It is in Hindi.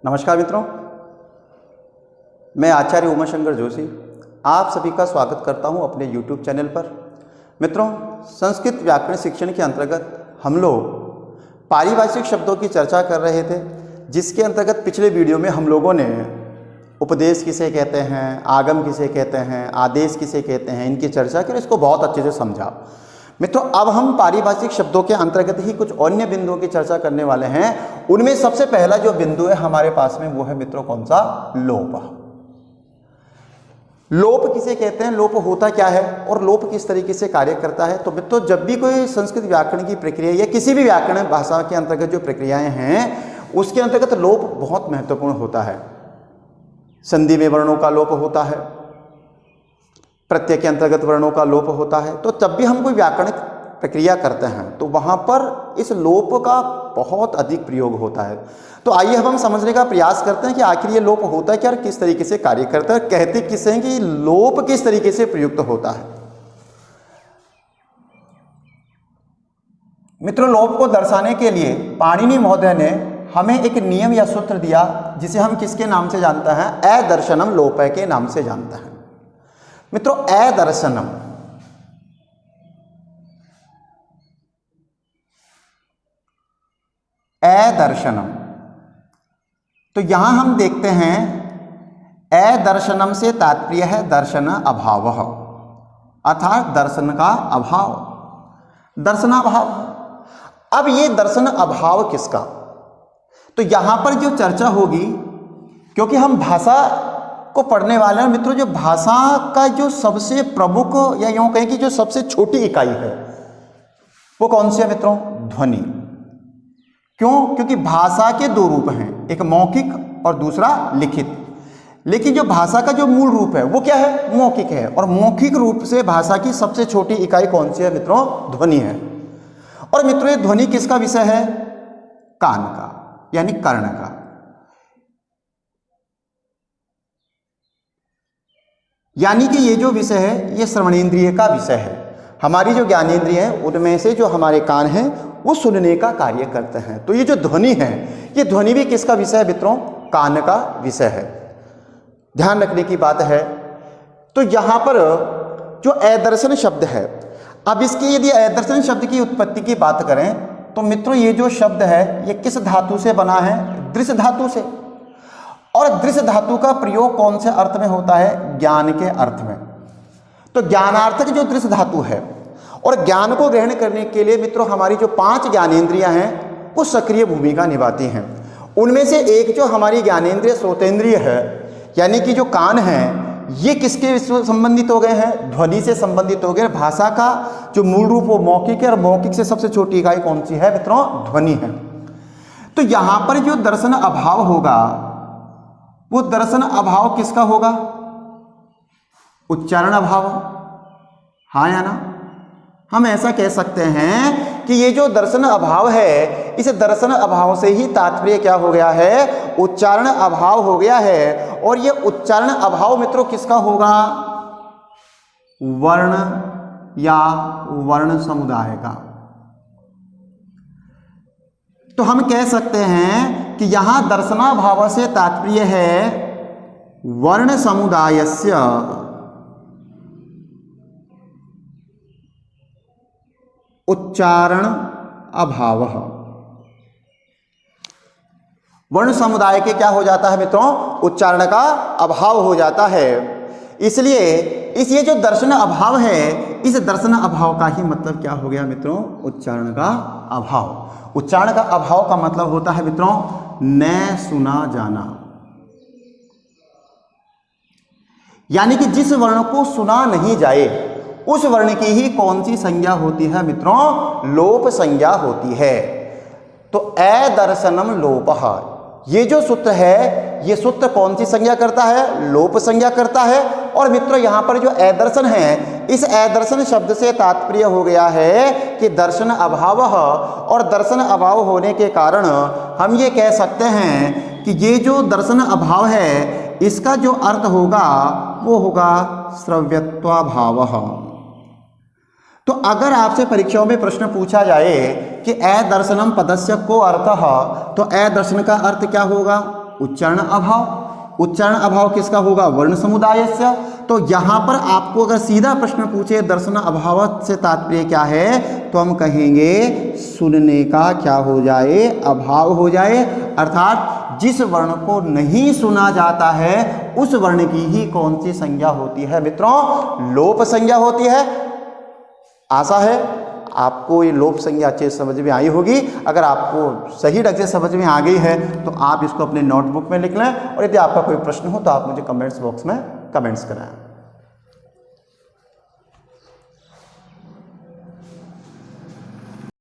नमस्कार मित्रों, मैं आचार्य उमाशंकर जोशी आप सभी का स्वागत करता हूं अपने YouTube चैनल पर। मित्रों, संस्कृत व्याकरण शिक्षण के अंतर्गत हम लोग पारिभाषिक शब्दों की चर्चा कर रहे थे, जिसके अंतर्गत पिछले वीडियो में हम लोगों ने उपदेश किसे कहते हैं, आगम किसे कहते हैं, आदेश किसे कहते हैं, इनकी चर्चा कर इसको बहुत अच्छे से समझा। मित्रों, अब हम पारिभाषिक शब्दों के अंतर्गत ही कुछ अन्य बिंदुओं की चर्चा करने वाले हैं। उनमें सबसे पहला जो बिंदु है हमारे पास में वो है मित्रों कौन सा? लोप। लोप किसे कहते हैं, लोप होता क्या है और लोप किस तरीके से कार्य करता है? तो मित्रों, जब भी कोई संस्कृत व्याकरण की प्रक्रिया या किसी भी व्याकरण भाषा के अंतर्गत जो प्रक्रियाएं हैं उसके अंतर्गत लोप बहुत महत्वपूर्ण होता है। संधि में वर्णों का लोप होता है, प्रत्यय के अंतर्गत वर्णों का लोप होता है। तो जब भी हम कोई व्याकरणिक प्रक्रिया करते हैं तो वहाँ पर इस लोप का बहुत अधिक प्रयोग होता है। तो आइए हम समझने का प्रयास करते हैं कि आखिर ये लोप होता है क्या और किस तरीके से कार्य करता है, कहते किसे हैं कि लोप किस तरीके से प्रयुक्त होता है। मित्रों, लोप को दर्शाने के लिए पाणिनि महोदय ने हमें एक नियम या सूत्र दिया, जिसे हम किसके नाम से जानते हैं? अदर्शनम लोपय के नाम से जानते हैं। मित्रों, अदर्शनम अदर्शनम, तो यहां हम देखते हैं अदर्शनम से तात्पर्य है दर्शन अभाव, अर्थात दर्शन का अभाव, दर्शनाभाव। अब ये दर्शन अभाव किसका? तो यहां पर जो चर्चा होगी, क्योंकि हम भाषा को पढ़ने वाले हैं मित्रों, जो भाषा का जो सबसे प्रमुख या यूं कहें कि जो सबसे छोटी इकाई है वो कौन सी है मित्रों? ध्वनि। क्यों? क्योंकि भाषा के दो रूप हैं, एक मौखिक और दूसरा लिखित। लेकिन जो भाषा का जो मूल रूप है वो क्या है? मौखिक है। और मौखिक रूप से भाषा की सबसे छोटी इकाई कौन सी है मित्रों? ध्वनि है। और मित्रों, ये ध्वनि किसका विषय है? कान का, यानी कर्ण का। यानी कि ये जो विषय है ये श्रवणेंद्रिय का विषय है। हमारी जो ज्ञानेंद्रिय है उनमें से जो हमारे कान हैं वो सुनने का कार्य करते हैं। तो ये जो ध्वनि है, ये ध्वनि भी किसका विषय है मित्रों? कान का विषय है। ध्यान रखने की बात है। तो यहाँ पर जो अदर्शन शब्द है, अब इसकी यदि अदर्शन शब्द की उत्पत्ति की बात करें तो मित्रों ये जो शब्द है ये किस धातु से बना है? दृश्य धातु से। और दृश्य धातु का प्रयोग कौन से अर्थ में होता है? ज्ञान के अर्थ में। तो ज्ञानार्थक जो दृश्य धातु है, और ज्ञान को ग्रहण करने के लिए मित्रों हमारी जो 5 ज्ञानेंद्रियां हैं वो सक्रिय भूमिका निभाती हैं। उनमें से एक जो हमारी ज्ञानेंद्रिय श्रोतेंद्रिय है, यानी कि जो कान है, ये किसके संबंधित हो गए हैं? ध्वनि से संबंधित हो गए। भाषा का जो मूल रूप वो मौखिक है, और मौखिक से सबसे छोटी इकाई कौन सी है मित्रों? ध्वनि है। तो यहां पर जो दर्शन अभाव होगा वो दर्शन अभाव किसका होगा? उच्चारण अभाव। हाँ या ना? हम ऐसा कह सकते हैं कि ये जो दर्शन अभाव है, इस दर्शन अभाव से ही तात्पर्य क्या हो गया है? उच्चारण अभाव हो गया है। और ये उच्चारण अभाव मित्रों किसका होगा? वर्ण या वर्ण समुदाय का। तो हम कह सकते हैं कि यहां दर्शनाभाव से तात्पर्य है वर्ण समुदायस्य उच्चारण अभाव। वर्ण समुदाय के क्या हो जाता है मित्रों? उच्चारण का अभाव हो जाता है। इसलिए इस ये जो दर्शन अभाव है, इस दर्शन अभाव का ही मतलब क्या हो गया मित्रों? उच्चारण का अभाव। उच्चारण का अभाव का मतलब होता है मित्रों न सुना जाना। यानी कि जिस वर्ण को सुना नहीं जाए उस वर्ण की ही कौन सी संज्ञा होती है मित्रों? लोप संज्ञा होती है। तो अदर्शनम लोपः, ये जो सूत्र है ये सूत्र कौन सी संज्ञा करता है? लोप संज्ञा करता है। और मित्रों यहाँ पर जो अदर्शन है, इस अदर्शन शब्द से तात्पर्य हो गया है कि दर्शन अभाव। और दर्शन अभाव होने के कारण हम ये कह सकते हैं कि ये जो दर्शन अभाव है इसका जो अर्थ होगा वो होगा श्रव्यत्वाभाव। तो अगर आपसे परीक्षाओं में प्रश्न पूछा जाए कि अदर्शनम पदस्य को अर्थः, तो अदर्शन का अर्थ क्या होगा? उच्चारण अभाव। उच्चारण अभाव किसका होगा? वर्ण समुदाय से। तो यहाँ पर आपको अगर सीधा प्रश्न पूछे दर्शन अभाव से तात्पर्य क्या है, तो हम कहेंगे सुनने का क्या हो जाए? अभाव हो जाए। अर्थात जिस वर्ण को नहीं सुना जाता है उस वर्ण की ही कौन सी संज्ञा होती है मित्रों? लोप संज्ञा होती है। आशा है आपको ये लोप संज्ञा अच्छे से समझ में आई होगी। अगर आपको सही ढंग से समझ में आ गई है तो आप इसको अपने नोटबुक में लिख लें, और यदि आपका कोई प्रश्न हो तो आप मुझे कमेंट्स बॉक्स में कमेंट्स कराएं।